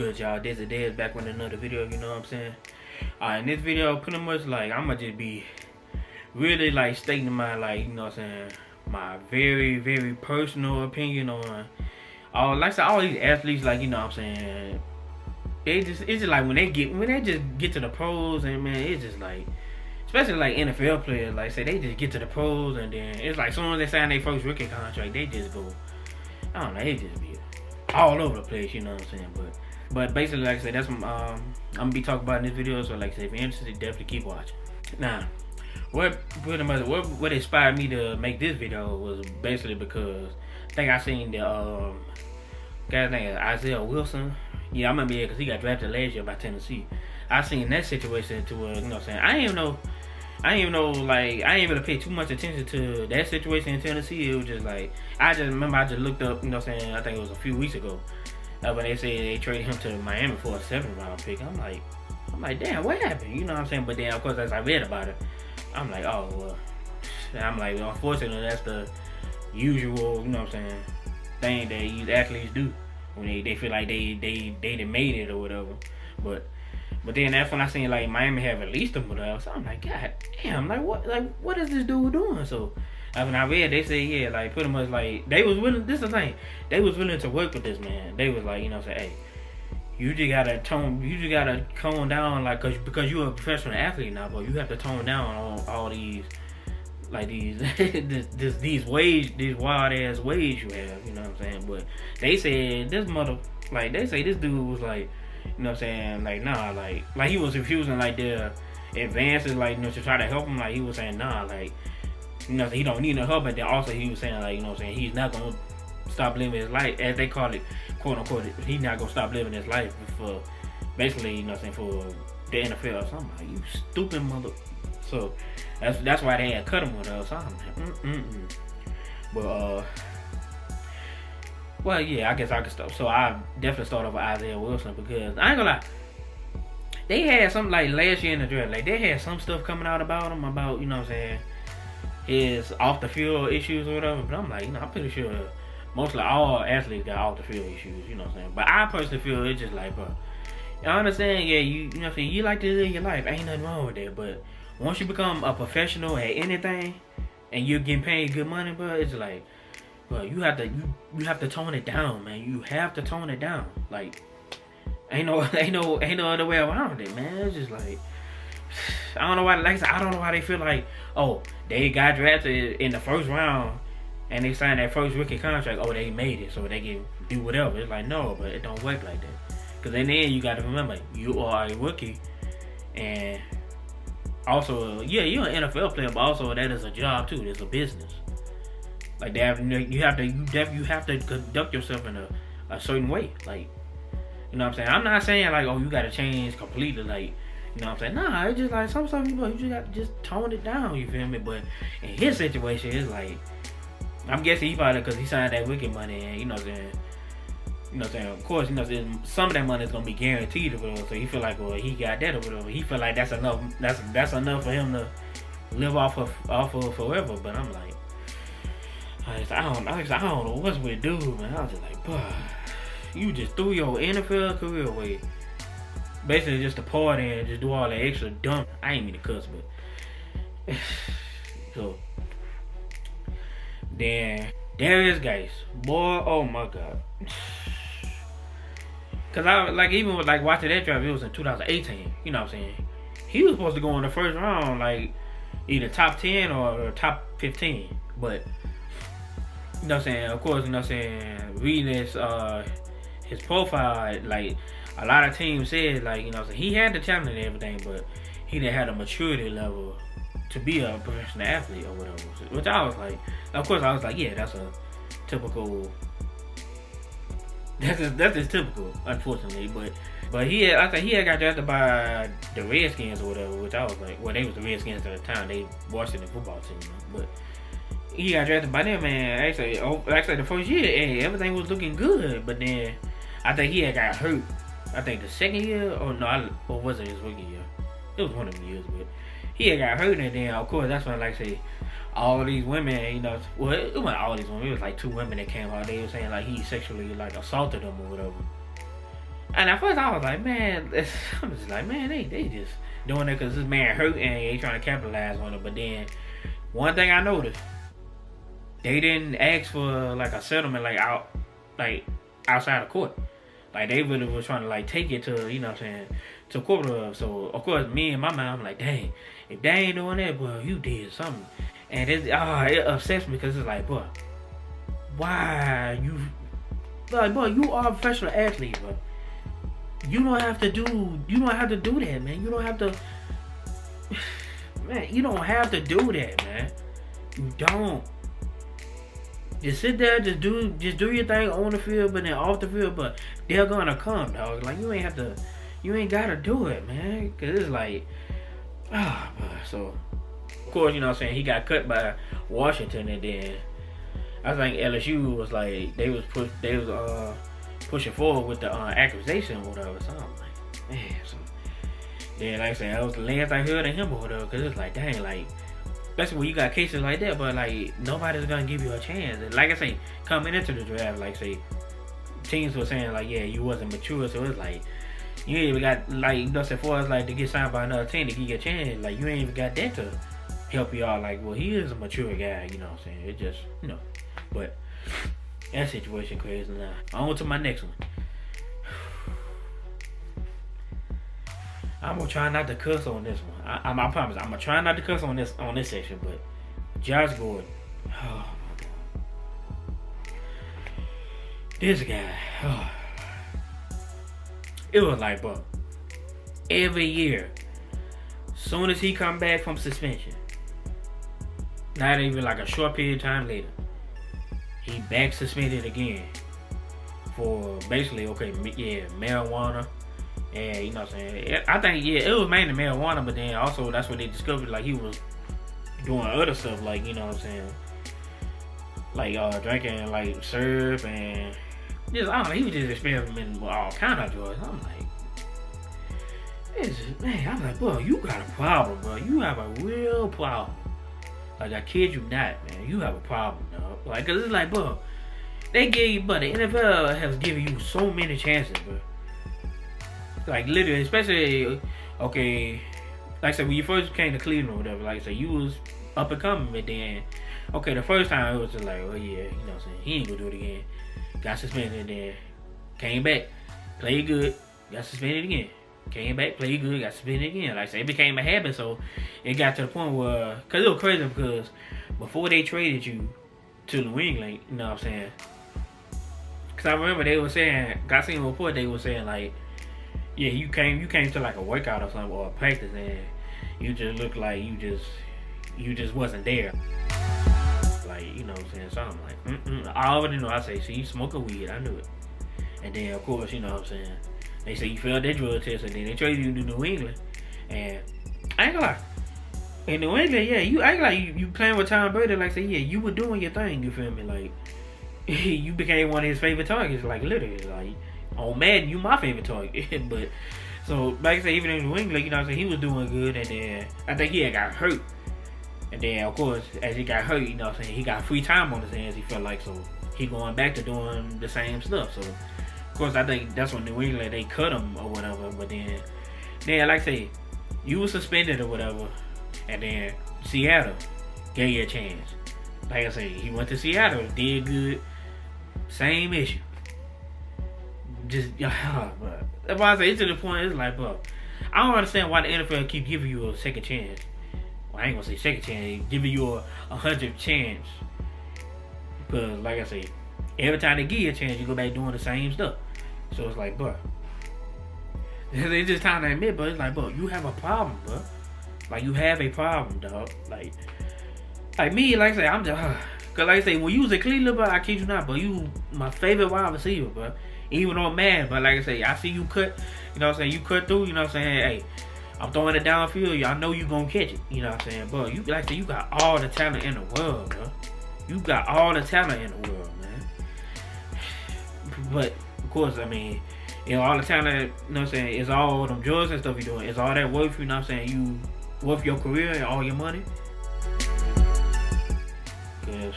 good, y'all? This is Dez back with another video, you know what I'm saying? In this video, pretty much, like, I'ma just be really, like, stating my, like, you know what I'm saying, my very, very personal opinion on, like I said, all these athletes, like, you know what I'm saying, it's just like, when they just get to the pros, and, man, it's just, like, especially, like, NFL players, like, say, they just get to the pros, and then, it's like, as soon as they sign their first rookie contract, they just go, I don't know, they just be all over the place, you know what I'm saying, but basically, like I said, that's what I'm gonna be talking about in this video. So, like I said, if you're interested, definitely keep watching. Now, what inspired me to make this video was basically because I think I seen the guy's name is Isaiah Wilson. Yeah, I remember because he got drafted last year by Tennessee. I seen that situation to where, you know what I'm saying, I didn't even know, like, I didn't really pay too much attention to that situation in Tennessee. It was just like, I just looked up, you know what I'm saying, I think it was a few weeks ago, when they said they traded him to Miami for a 7th round pick. I'm like, damn, what happened? You know what I'm saying? But then, of course, as I read about it, I'm like, oh, well, I'm like, unfortunately, that's the usual, you know what I'm saying, thing that these athletes do when they feel like they done made it or whatever. But then that's when I seen, like, Miami had released him or whatever. So I'm like, God damn, what is this dude doing? So when I read, they say, yeah, like, pretty much, like, they was willing, this is the thing, they was willing to work with this man. They was like, you know what I'm saying, hey, you just gotta tone down, like, because you're a professional athlete now, but you have to tone down on all these, like, these wild ass ways you have, you know what I'm saying? But they said this dude was like, you know what I'm saying, like, nah, like he was refusing, like, the advances, like, you know, to try to help him. Like, he was saying, nah, like, you know, he don't need no help. But then also he was saying, like, you know what I'm saying, he's not gonna stop living his life, as they call it, quote unquote, he's not gonna stop living his life for, basically, you know what I'm saying, for the NFL or something. Like, you stupid mother. So that's why they had cut him with us. So I'm like, But well, yeah, I guess I could start. So I definitely start off with Isaiah Wilson, because I ain't gonna lie, they had something like last year in the draft, like, they had some stuff coming out about him, about, you know what I'm saying, his off the field issues or whatever. But I'm like, you know, I'm pretty sure mostly all athletes got off the field issues, you know what I'm saying. But I personally feel it's just like, bro, I understand, yeah, you know what I'm saying, you like to live your life, ain't nothing wrong with that. But once you become a professional at anything and you're getting paid good money, bro, it's like, bro, you have to tone it down, man. You have to tone it down. Like, ain't no other way around it, man. It's just like, I don't know why. Like I said, I don't know why they feel like, oh, they got drafted in the first round and they signed that first rookie contract. Oh, they made it, so they can do whatever. It's like, no, but it don't work like that. Because in the end, you got to remember, you are a rookie, and also, yeah, you're an NFL player, but also that is a job too. It's a business. Like, you have to conduct yourself in a certain way. Like, you know what I'm saying? I'm not saying, like, oh, you got to change completely, like, you know what I'm saying? Nah, it's just like some stuff, you just got to just tone it down, you feel me? But in his situation, it's like, I'm guessing he probably, because he signed that wicked money, and, you know what I'm saying? You know what I'm saying? Of course, you know what I'm saying, some of that money is going to be guaranteed or whatever, so he feel like, well, he got that or whatever. He feel like that's enough for him to live off of forever. But I'm like, I don't know what's with dude, man. I was just like, bruh, you just threw your NFL career away, basically just to party and just do all that extra dumb. I ain't mean to cuss, but so then Darius Geis, boy, oh my god. Cause I like, even with, like, watching that draft, it was in 2018. You know what I'm saying? He was supposed to go in the first round, like either top 10 or top 15, but. You know what I'm saying? Of course, you know what I'm saying, reading his profile, like, a lot of teams said, like, you know what I'm saying, he had the talent and everything, but he didn't have a maturity level to be a professional athlete or whatever. Which I was like, of course, I was like, yeah, that's a typical. That's just typical, unfortunately. But he had got drafted by the Redskins or whatever, which I was like, well, they was the Redskins at the time. They Washington football team, but. He got drafted by them, man. Actually, the first year, hey, everything was looking good. But then, I think he had got hurt. I think the second year, or was it his rookie year? It was one of the years, but he had got hurt, and then, of course, that's when, like, say, all these women, you know, well, it wasn't all these women. It was like 2 women that came out. They were saying, like, he sexually, like, assaulted them or whatever. And at first I was like, man, I'm just like, man, they just doing it because this man hurt and they trying to capitalize on it. But then one thing I noticed, they didn't ask for like a settlement like outside of court. Like they really was trying to like take it to, you know what I'm saying, to court. So of course me and my mind, I'm like, dang, if they ain't doing that, well, you did something. And it upsets me because it's like, boy, why you like, boy, you are a professional athlete, bro. You don't have to do that, man. You don't have to man, you don't have to do that, man. You don't. Just sit there, just do your thing on the field, but then off the field, but they're gonna come, dog. Like you ain't gotta do it, man. Cause it's like, so of course, you know what I'm saying, he got cut by Washington, and then I think LSU was like they was pushing forward with the accusation or whatever. So I'm like, man, so then like I said, that was the last I heard of him or whatever, cause it's like, dang, like, especially when you got cases like that, but like nobody's gonna give you a chance. And like I say, coming into the draft, like say teams were saying like, yeah, you wasn't mature, so it's like you ain't even got, like, you know, as far as like to get signed by another team to give you a chance, like you ain't even got that to help you out. Like, well, he is a mature guy, you know what I'm saying? It just, you know, but that situation crazy now. On to my next one. I'm gonna try not to cuss on this one. I promise. I'm gonna try not to cuss on this section. But Josh Gordon, oh my god, this guy. Oh. It was like, bro, every year, soon as he come back from suspension, not even like a short period of time later, he back suspended again for basically, marijuana. And you know what I'm saying, I think, it was mainly marijuana, but then also that's what they discovered, like he was doing other stuff, like, you know what I'm saying, like drinking like syrup and just, I don't know, he was just experimenting with all kind of drugs. I'm like, I'm like, bro, you got a problem, bro. You have a real problem. Like, I kid you not, man. You have a problem, dog. Like, cause it's like, bro, the NFL has given you so many chances, bro. Like, literally, especially, okay, like I said, when you first came to Cleveland or whatever, like I said, you was up and coming, but then, okay, the first time it was just like, oh yeah, you know what I'm saying, he ain't gonna do it again. Got suspended, then came back, played good, got suspended again. Came back, played good, got suspended again. Like I said, it became a habit, so it got to the point where, because it was crazy, because before they traded you to New England, you know what I'm saying, because I remember they were saying, I seen a report, they were saying like, yeah, you came to like a workout or something, or a practice, and you just looked like you just wasn't there. Like, you know what I'm saying? So I'm like, I already know. I say, see, you smoking weed. I knew it. And then, of course, you know what I'm saying, they say you failed that drug test, and then they traded you to New England. And I ain't gonna lie, in New England, yeah, you act like you playing with Tom Brady. Like, say, yeah, you were doing your thing. You feel me? Like, you became one of his favorite targets. Like, literally, like, on Madden, you my favorite target. But so, like I say, even in New England, you know what I'm saying, he was doing good, and then I think he had got hurt. And then, of course, as he got hurt, you know what I'm saying, he got free time on his hands, he felt like, so he going back to doing the same stuff. So, of course, I think that's when New England, they cut him or whatever. But then like I say, you were suspended or whatever, and then Seattle gave you a chance. Like I say, he went to Seattle, did good, same issue. Just, bro. That's why I say, it's to the point, it's like, bro, I don't understand why the NFL keep giving you a second chance. I ain't gonna say second chance, giving you a 100th chance. Because, like I say, every time they give you a chance, you go back doing the same stuff. So it's like, bro, it's just time to admit, but it's like, bro, you have a problem, bro. Like, you have a problem, dog. Like me, like I say, I'm just, because like I say, when you was at Cleveland, bro, I kid you not, bro, you my favorite wide receiver, bro. Even though I'm mad, but like I say, I see you cut, you know what I'm saying, you cut through, you know what I'm saying, hey, I'm throwing it downfield, y'all know you gonna catch it. You know what I'm saying? Bro, you, like I said, you got all the talent in the world, bro. You got all the talent in the world, man. But, of course, I mean, you know, all the talent, you know what I'm saying, it's all them drugs and stuff you doing. It's all that worth, you know what I'm saying, you worth your career and all your money. Because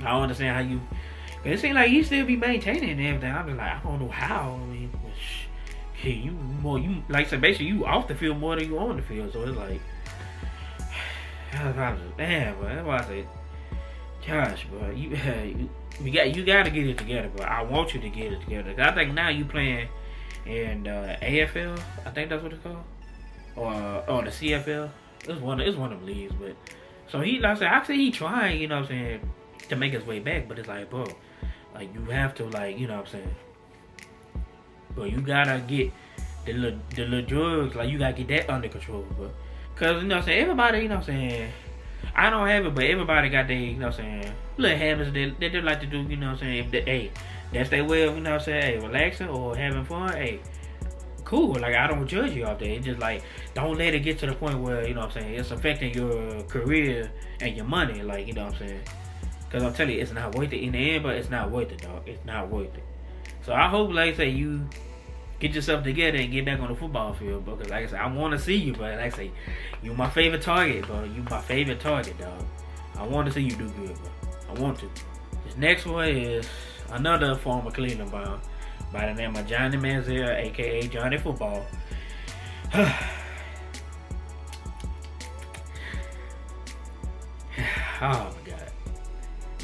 I don't understand how you It seems like he still be maintaining and everything. I'm just like, I don't know how. I mean, you more, you like I said, basically you off the field more than you on the field. So it's like, damn, bro. That's why I say, gosh, bro, you gotta get it together, bro. I want you to get it together. I think now you playing in AFL. I think that's what it's called, or the CFL. It's one of them leagues, but so he, like I said, he trying, you know what I'm saying, to make his way back. But it's like, bro, like you have to, like, you know what I'm saying, bro, you gotta get the little drugs, like you gotta get that under control, bro. Cause you know what I'm saying, everybody, you know what I'm saying, I don't have it, but everybody got their, you know what I'm saying, little habits that they like to do, you know what I'm saying. If they, hey, that's their way of, you know what I'm saying, hey, relaxing or having fun, hey, cool. Like, I don't judge you out there. It's just like, don't let it get to the point where, you know what I'm saying, it's affecting your career and your money, like, you know what I'm saying. Cause I'm telling you, it's not worth it in the end, but it's not worth it, dog. It's not worth it. So I hope, like I say, you get yourself together and get back on the football field, bro. Cause like I said, I want to see you, but like I say, you my favorite target, bro. You my favorite target, dog. I want to see you do good, bro. I want to. This next one is another former Cleveland Brown by the name of Johnny Manziel, aka Johnny Football. Oh my God,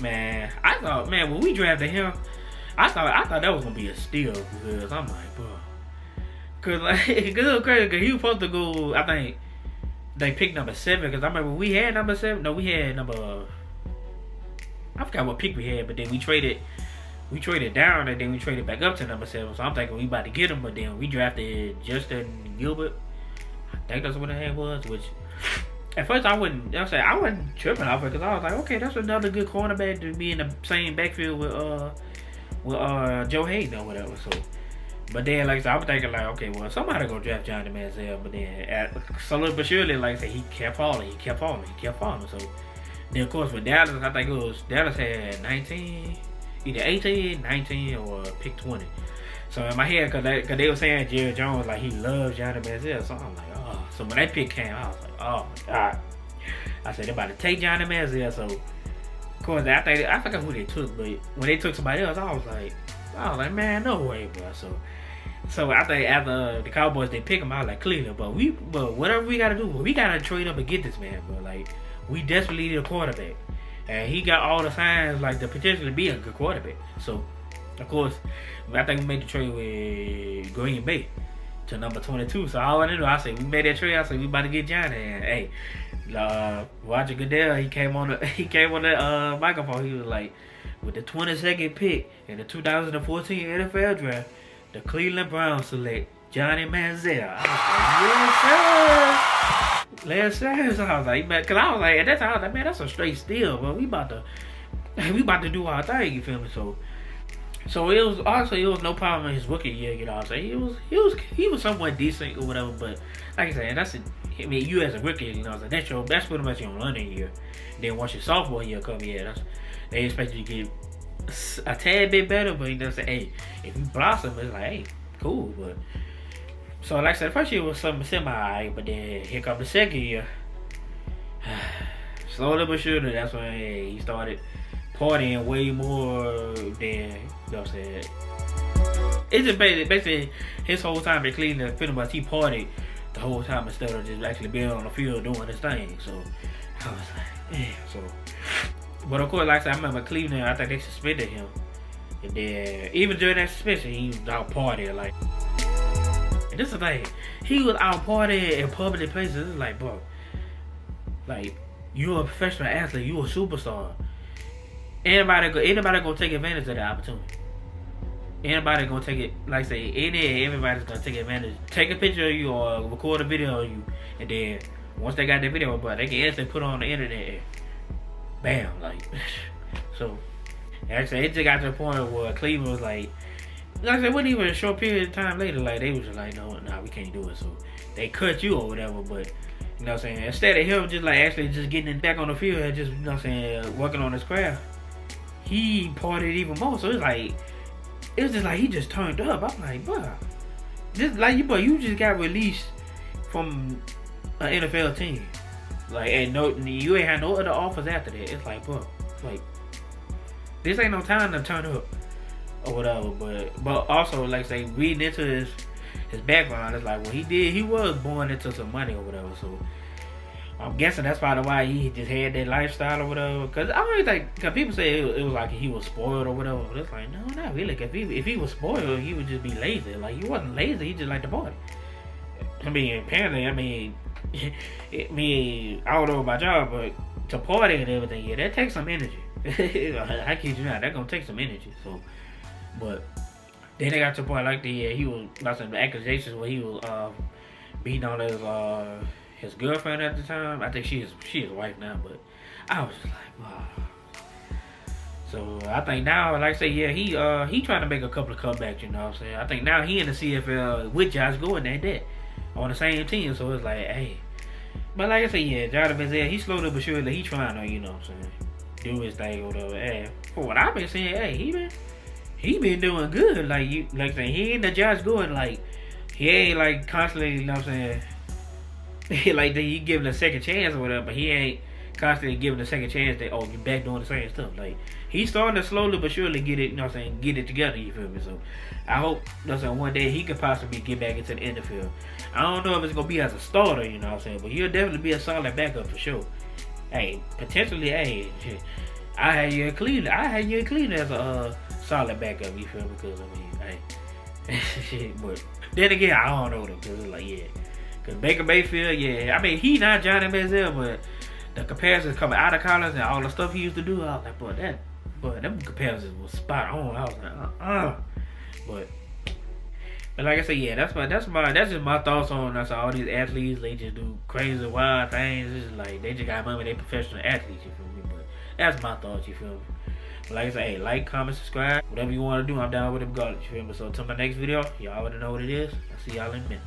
man! I thought, man, when we drafted him, I thought that was gonna be a steal because I'm like, bro, cause like, it was crazy because he was supposed to go. I think they picked number 7 because I remember we had number 7. No, we had number. I forgot what pick we had, but then we traded down and then we traded back up to number 7. So I'm thinking we about to get him, but then we drafted Justin Gilbert. I think that's what the heck was. Which at first I wasn't tripping off it because I was like, okay, that's another good cornerback to be in the same backfield with Joe Hayden or whatever. So, but then like I said, I was thinking like, okay, well, somebody gonna draft Johnny Manziel. But then slowly but surely, like I said, he kept falling. So then of course with Dallas, I think it was Dallas had 19. Either 18, 19, or pick 20. So in my head, cause they were saying Jerry Jones, like he loves Johnny Manziel. So I'm like, oh. So when that pick came, I was like, oh my God. I said, they're about to take Johnny Manziel. So of course, I forgot who they took, but when they took somebody else, I was like, man, no way, bro. So I think after the Cowboys they pick him, I was like, Cleveland, but whatever we gotta do, we gotta trade up and get this man, bro. Like we desperately need a quarterback. And he got all the signs like the potential to be a good quarterback. So, of course, I think we made the trade with Green Bay to number 22. So all I knew, I said we made that trade. I said we about to get Johnny. And hey, Roger Goodell, he came on the microphone. He was like, with the 22nd pick in the 2014 NFL Draft, the Cleveland Browns select Johnny Manziel. I was like, yes, sir. Last year, so I was like, man, cause I was like, at that time, I was like, man, that's a straight steal, but we about to do our thing, you feel me? So it was no problem in his rookie year, you know what I'm saying? He was somewhat decent or whatever, but like I said, I mean, you as a rookie, you know what I'm saying, that's pretty much your learning year. Then once your sophomore year come, they expect you to get a tad bit better, but you know what I'm saying, hey, if you blossom, it's like, hey, cool, but. So like I said, the first year was something semi-alright, but then here come the second year. Slowly but surely, that's when he started partying way more than, you know what I'm saying. It's just basically his whole time in Cleveland, pretty much he partied the whole time instead of just actually being on the field doing his thing. So I was like, man. So, but of course, like I said, I remember Cleveland, I think they suspended him. And then even during that suspension, he was out partying like. This is the thing. He was out partying in public places. It's like, bro, like, you're a professional athlete. You're a superstar. Anybody gonna take advantage of the opportunity. Anybody gonna take it, like I say, everybody's gonna take advantage. Take a picture of you or record a video of you. And then, once they got the video, bro, they can instantly put it on the internet and bam, like. So, actually, it just got to the point where Cleveland was like I said, it wasn't even a short period of time later, like, they was just like, no, nah, we can't do it. So, they cut you or whatever, but, you know what I'm saying, instead of him just, like, actually just getting back on the field and just, you know what I'm saying, working on his craft, he partied even more. So, it was just like, he just turned up. I'm like, bro, just like, you just got released from an NFL team. Like, and you ain't had no other offers after that. It's like, bro, like, this ain't no time to turn up or whatever. But also, like say, reading into his background, it's like what he was born into some money or whatever. So I'm guessing that's probably why he just had that lifestyle or whatever. Cause I don't think, cause people say it was like he was spoiled or whatever. But it's like, no, not really. Cause if he was spoiled, he would just be lazy. Like he wasn't lazy. He just liked to party. I mean, apparently, I don't know about y'all, but to party and everything, yeah, that takes some energy. I kid you not, that gonna take some energy. So, but then they got to the point like he was like some accusations where he was beating on his girlfriend at the time. I think she is wife now, but I was just like, wow. So I think now, like I say, yeah, he trying to make a couple of comebacks. You know what I'm saying? I think now he in the CFL with Josh Gordon at that on the same team. So it's like, hey. But like I said, yeah, Jonathan Benzell, he slowly but surely, he trying to, you know what I'm saying, do his thing or whatever. Hey, for what I've been saying, hey, he been doing good. Like saying, he ain't the Josh Gordon, like, he ain't like constantly, you know what I'm saying, like he giving a second chance or whatever, but he ain't constantly giving a second chance that, oh, you back doing the same stuff. Like, he's starting to slowly but surely get it, you know what I'm saying, get it together, you feel me? So I hope, you know what I'm saying, one day he could possibly get back into the NFL. I don't know if it's gonna be as a starter, you know what I'm saying, but he'll definitely be a solid backup for sure. Hey, potentially, hey, I had you in Cleveland as a solid backup, you feel me? Because I mean, hey, but then again, I don't know though, because it's like, yeah, because Baker Mayfield, yeah, I mean, he not Johnny Manziel, but the comparisons coming out of college and all the stuff he used to do, I was like, them comparisons was spot on. I was like, but like I said, yeah, that's just my thoughts on all these athletes. They just do crazy wild things. It's just like they just got money. They professional athletes. You feel me? But that's my thoughts. You feel me? But like I said, hey, like, comment, subscribe, whatever you want to do. I'm down with it regardless. You feel me? So till my next video, y'all already know what it is. I'll see y'all in a minute.